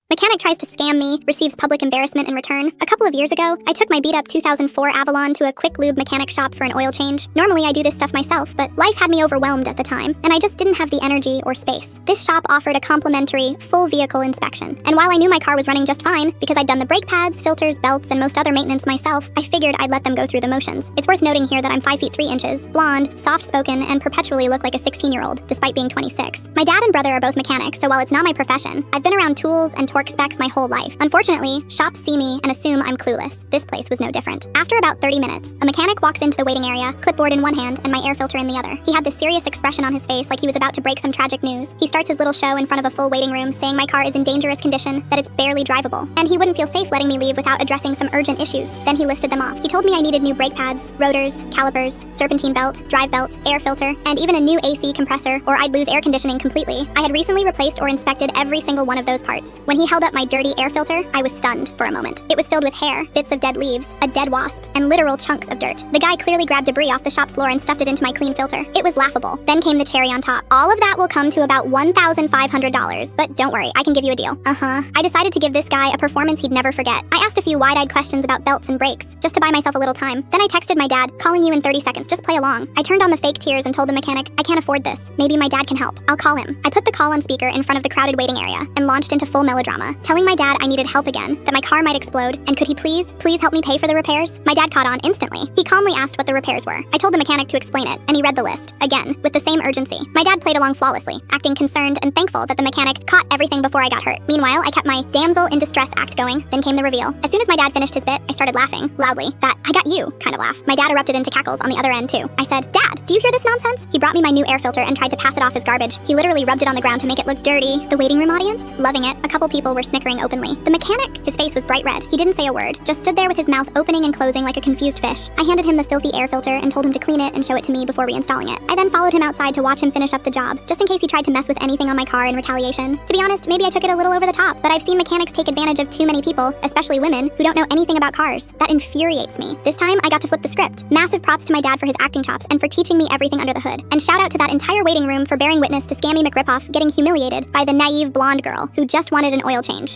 Mechanic tries to scam me, receives public embarrassment in return. A couple of years ago, I took my beat-up 2004 Avalon to a quick lube mechanic shop for an oil change. Normally I do this stuff myself, but life had me overwhelmed at the time, and I just didn't have the energy or space. This shop offered a complimentary, full vehicle inspection. And while I knew my car was running just fine, because I'd done the brake pads, filters, belts, and most other maintenance myself, I figured I'd let them go through the motions. It's worth noting here that I'm 5 feet 3 inches, blonde, soft-spoken, and perpetually look like a 16-year-old, despite being 26. My dad and brother are both mechanics, so while it's not my profession, I've been around tools and torque specs my whole life. Unfortunately, shops see me and assume I'm clueless. This place was no different. After about 30 minutes, a mechanic walks into the waiting area, clipboard in one hand and my air filter in the other. He had this serious expression on his face like he was about to break some tragic news. He starts his little show in front of a full waiting room, saying my car is in dangerous condition, that it's barely drivable, and he wouldn't feel safe letting me leave without addressing some urgent issues. Then he listed them off. He told me I needed new brake pads, rotors, calipers, serpentine belt, drive belt, air filter, and even a new AC compressor, or I'd lose air conditioning completely. I had recently replaced or inspected every single one of those parts. When he held up my dirty air filter, I was stunned for a moment. It was filled with hair, bits of dead leaves, a dead wasp, and literal chunks of dirt. The guy clearly grabbed debris off the shop floor and stuffed it into my clean filter. It was laughable. Then came the cherry on top. All of that will come to about $1,500, but don't worry, I can give you a deal. I decided to give this guy a performance he'd never forget. I asked a few wide-eyed questions about belts and brakes, just to buy myself a little time. Then I texted my dad, calling you in 30 seconds, just play along. I turned on the fake tears and told the mechanic, I can't afford this. Maybe my dad can help. I'll call him. I put the call on speaker in front of the crowded waiting area and launched into full melodrama, telling my dad I needed help again, that my car might explode, and could he please help me pay for the repairs? My dad caught on instantly. He calmly asked what the repairs were. I told the mechanic to explain it, and he read the list, again, with the same urgency. My dad played along flawlessly, acting concerned and thankful that the mechanic caught everything before I got hurt. Meanwhile, I kept my damsel in distress act going, then came the reveal. As soon as my dad finished his bit, I started laughing, loudly, that I got you kind of laugh. My dad erupted into cackles on the other end too. I said, Dad, do you hear this nonsense? He brought me my new air filter and tried to pass it off as garbage. He literally rubbed it on the ground to make it look dirty. The waiting room audience? Loving it. A couple people were snickering openly. The mechanic? His face was bright red. He didn't say a word, just stood there with his mouth opening and closing like a confused fish. I handed him the filthy air filter and told him to clean it and show it to me before reinstalling it. I then followed him outside to watch him finish up the job, just in case he tried to mess with anything on my car in retaliation. To be honest, maybe I took it a little over the top, but I've seen mechanics take advantage of too many people, especially women, who don't know anything about cars. That infuriates me. This time, I got to flip the script. Massive props to my dad for his acting chops and for teaching me everything under the hood. And shout out to that entire waiting room for bearing witness to Scammy McRipoff getting humiliated by the naive blonde girl who just wanted an oil change.